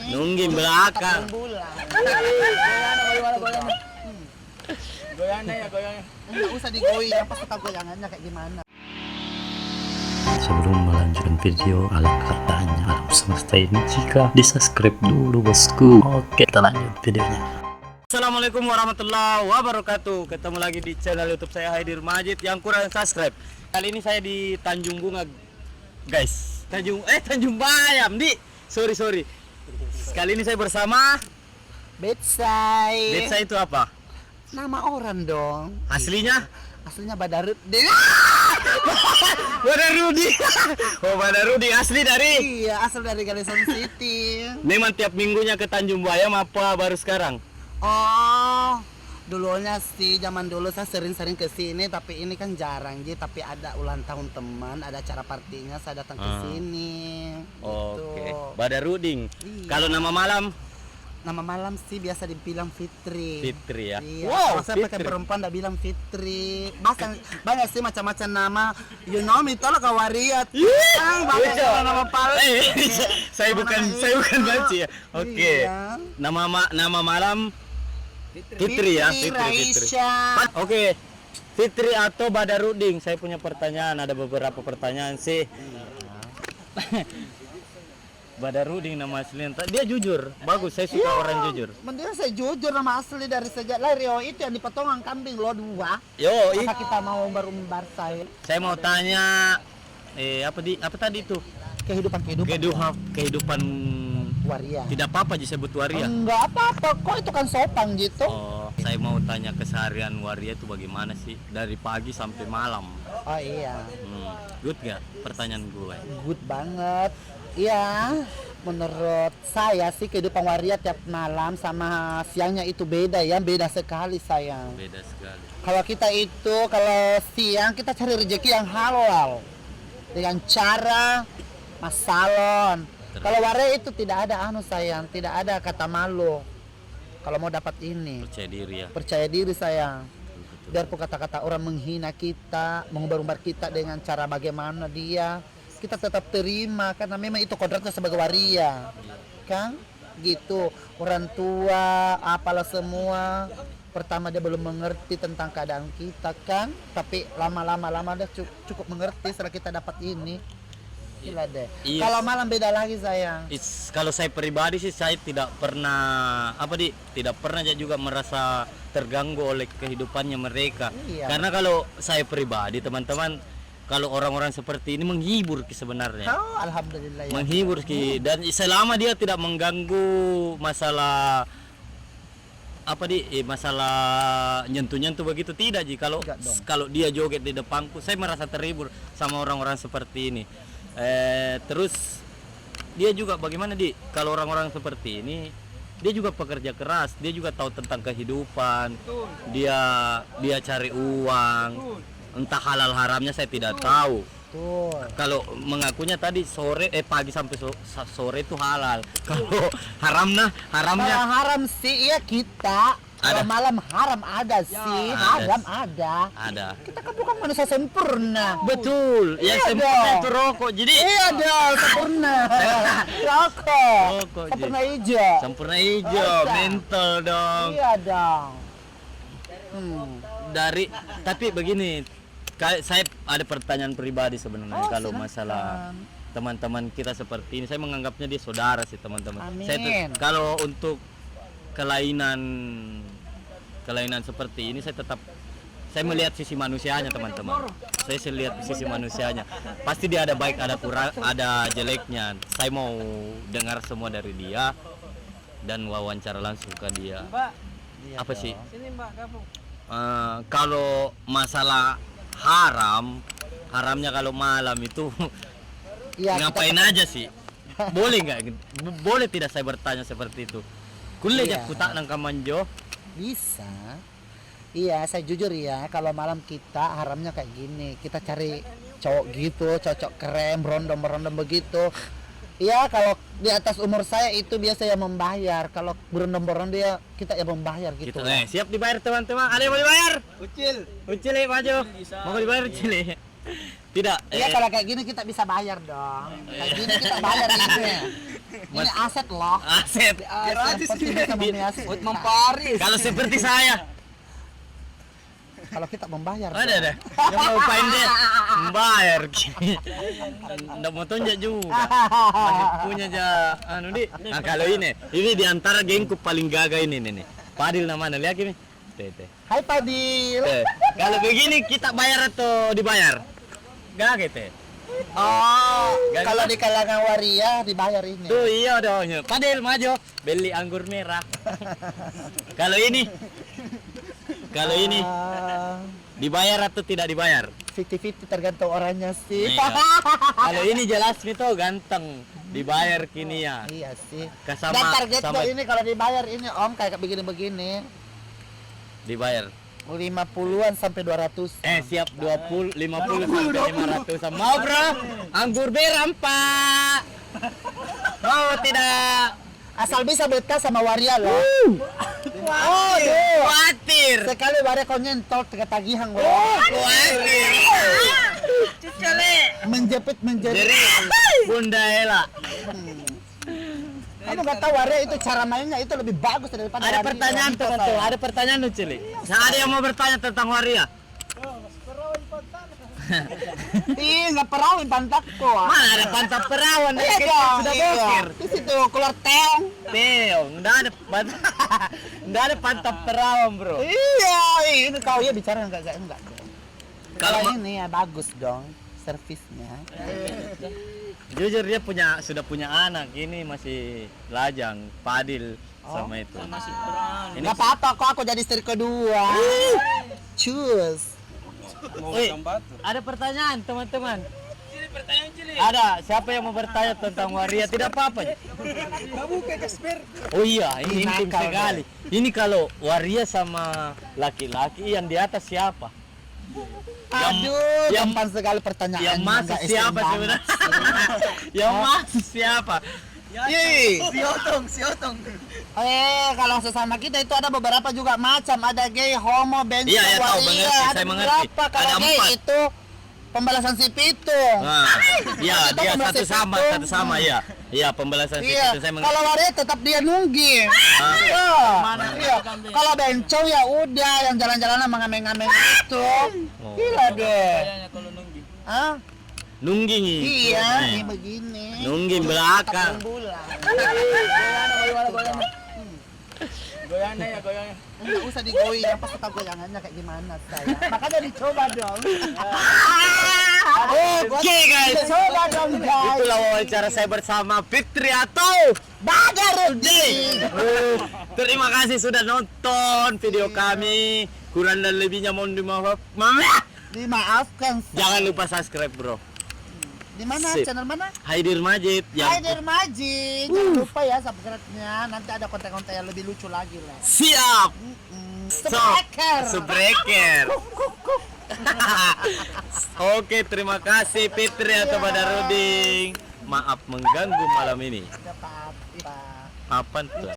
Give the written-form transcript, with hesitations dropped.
Nungging belakang. Goyangnya ya, goyangnya. Enggak usah digoyang, pas suka goyangannya kayak gimana. Sebelum melanjutkan video, alangkah katanya alam semesta ini jika di subscribe dulu bosku. Oke, kita lanjut videonya. Assalamualaikum warahmatullahi wabarakatuh. Ketemu lagi di channel YouTube saya Haidir Majid yang kurang subscribe. Kali ini saya di Tanjung Bunga, guys. Tanjung Bayam, sorry. Kali ini saya bersama Betsai. Betsa. Itu apa? Nama orang dong. Aslinya? Aslinya Badarudin. Badarudin. Oh, Badarudin asli dari? Iya, asal dari Galison City. Memang tiap minggunya ke Tanjung Bayam apa baru sekarang? Oh, dulunya sih zaman dulu saya sering-sering ke sini, tapi ini kan jarang gitu. Tapi ada ulang tahun teman, ada acara partinya, saya datang ke sini. Oke. Gitu. Badarudin. Iya. Kalau nama malam? Nama malam sih biasa dibilang Fitri. Fitri ya. Iya. Wow, Kalau saya pakai Fitri. perempuan enggak bilang Fitri. Bahkan banyak sih macam-macam nama. You know me, tolong kawariat. Banyak nama palsu. Saya bukan banci ya. Oke. Iya. Nama malam Fitri ya, Fitri. Raisya. Oke. Fitri atau Badarudin? Saya punya pertanyaan, ada beberapa pertanyaan sih. Badarudin nama aslinya. Dia jujur. Bagus, saya suka orang jujur. Mending saya jujur, nama asli dari sejak lahir. Itu yang di potongan kambing lo 2. Yo, Masa kita mau umbar saya saya mau tanya apa tadi itu? kehidupan Kehidupan waria. tidak apa-apa disebut waria. Enggak apa-apa kok, itu kan sopan gitu. Oh, saya mau tanya keseharian waria itu bagaimana sih dari pagi sampai malam? Oh iya, Good nggak? Pertanyaan gue. good banget. Iya, menurut saya sih kehidupan waria tiap malam sama siangnya itu beda ya, beda sekali sayang. Beda sekali. Kalau kita itu, kalau siang kita cari rezeki yang halal dengan cara masalon. Kalau waria itu tidak ada sayang, tidak ada kata malu. Kalau mau dapat ini, Percaya diri ya. percaya diri sayang. Biarpun kata-kata orang menghina kita, mengumbar-umbar kita dengan cara bagaimana dia, kita tetap terima karena memang itu kodratnya sebagai waria, kan? Gitu. Orang tua, apalah semua. Pertama dia belum mengerti tentang keadaan kita, kan? Tapi lama-lama dia cukup mengerti setelah kita dapat ini. Gila deh. Yes. Kalau malam beda lagi sayang. Kalau saya pribadi sih saya tidak pernah tidak pernah juga merasa terganggu oleh kehidupannya mereka. Iya. Karena kalau saya pribadi teman-teman, kalau orang-orang seperti ini menghibur sebenarnya. Oh, alhamdulillah ya. Menghibur dan selama dia tidak mengganggu masalah masalah nyentuh-nyentuh begitu tidak kalau Tidak dong. kalau dia joget di depanku saya merasa terhibur sama orang-orang seperti ini. Terus dia juga bagaimana kalau orang-orang seperti ini dia juga pekerja keras, dia juga tahu tentang kehidupan. Dia cari uang. Entah halal haramnya saya tidak tahu. Tuh. Kalau mengakunya tadi pagi sampai sore itu halal. Kalau haramnya Kalau haram sih iya kita. Kalau Ada. malam haram ada sih, haram ada. ada. Kita kan bukan manusia sempurna. Betul. Iya Ya sempurna dong. itu rokok. Jadi Iya dong, sempurna. Rokok. Rokok, Sempurna hijau. sempurna hijau, Masa? mental dong. Iya dong. Tapi begini, saya ada pertanyaan pribadi sebenarnya Oh, kalau silakan. masalah teman-teman kita seperti ini, saya menganggapnya dia saudara sih teman-teman. Amin. Kalau untuk kelainan seperti ini saya melihat sisi manusianya teman-teman. Saya lihat sisi manusianya. Pasti dia ada baik, ada kurang, ada jeleknya. Saya mau dengar semua dari dia dan wawancara langsung ke dia. Iya Apa dong. sih? Sini Mbak Gabung. Kalau masalah haramnya kalau malam itu Iya, ngapain aja sih? Boleh nggak? Boleh tidak saya bertanya seperti itu? Kulle Iya. jak kutak nang kamanjo. bisa. Iya, saya jujur ya, kalau malam kita haramnya kayak gini. Kita cari cowok gitu, cocok keren, berondong-berondong begitu. Iya, kalau di atas umur saya itu biasa yang membayar. Kalau berondong-berondong dia kita yang membayar gitu. Gitu. Siap dibayar teman-teman. Ada yang mau dibayar? Ucil. Ucil maju. Mau dibayar ucil Tidak. Iya, kalau kayak gini kita bisa bayar dong. Kayak gini kita bayar ini. Ini aset loh. Aset. Yang penting bisa memiasi. Memparis. Kalau seperti saya, Kalau kita membayar. ada. Yang mau pain dia membayar. Nggak mau tonjak juga. Masih punya aja anu di. Nah kalau ini di antara gengku paling gagah ini nih. Padil namanya lihat ini. Tete. Hai Padil. Kalau begini kita bayar atau dibayar? Gagah teh. Oh, Gak kalau gitu. di kalangan waria dibayar ini. Tuh iya dong. Padil maju beli anggur merah. Kalau ini Ah, dibayar atau tidak dibayar? 50-50 tergantung orangnya sih. Iya. Kalau ini jelas nih tuh ganteng, dibayar kini ya. Iya sih. Kesama- Dan target sama- gua ini kalau dibayar ini Om kayak begini-begini. Dibayar. 50-an sampai 200. Siap 20, 50 sampai 500. Mau bro? Anggur beram Pak. Mau tidak? Asal bisa betah sama waria loh. Oh, khawatir. Sekali waria kau nyentol ketagihan gua. Khawatir. Menjepit menjadi. Jadi Bunda Ella. Kamu nggak tahu waria itu cara mainnya itu lebih bagus daripada Ada waria. pertanyaan tuh, ada pertanyaan tuh Cili. Ada yang mau bertanya tentang waria? Ih, nggak perawan pantatku. Mana ada pantat perawan Iya kita dong, sudah iya. bokir. Di situ keluar teong. Teong, enggak ada pantat. Enggak ada pantat perawan, Bro. Iya, ini kau ya bicara enggak. Kalau Kalau ma- ini ya bagus dong servisnya. Jujur dia sudah punya anak, ini masih lajang, Padil sama itu. Ini Enggak apa-apa kok aku jadi istri kedua. Cus. Wih, ada pertanyaan teman-teman. Ada, siapa yang mau bertanya tentang waria? Tidak apa-apa. Oh iya, ini intim Nakal, sekali. Ini kalau waria sama laki-laki yang di atas siapa? Aduh, yang- gampang sekali pertanyaan. Yang masuk siapa sebenarnya? Yang masuk siapa? Si Otong. Kalau sesama kita itu ada beberapa juga macam, ada gay, homo, benci, Iya, iya, tahu, mengerti, ada saya mengerti. beberapa. Kalau Ada gay 4. itu pembalasan si pitung. Nah, iya Itu dia pembalasan satu sama ya. Iya, pembalasan Iya, itu saya mengerti. kalau waria tetap dia nungging. Iya. Iya. Kalau bencong ya udah yang jalan-jalan sama ngameng-ngameng itu. Oh. Gila deh. Hah? Nungging. Iya, ini begini. Nungging belakang. Bulan. Goyangnya ya, goyangnya. Enggak usah digoyang, pas tahu goyangannya kayak gimana saya. Makanya dicoba dong. Oke guys. Coba dong guys. Itulah wawancara saya bersama Fitri atau Bagarudin. Terima kasih sudah nonton video kami. Kurang dan lebihnya mohon dimaaf. Dimaafkan. Jangan lupa subscribe, Bro. Di mana? Sip. Channel mana? Haidir Majid Haidir Majid. Jangan lupa ya subscribe-nya. Nanti ada konten-konten yang lebih lucu lagi lah. siap. Subscriber. Subreker. Oke, terima kasih Fitri atau Badarudin. Maaf mengganggu malam ini. Tidak apa-apa. Apa tuh?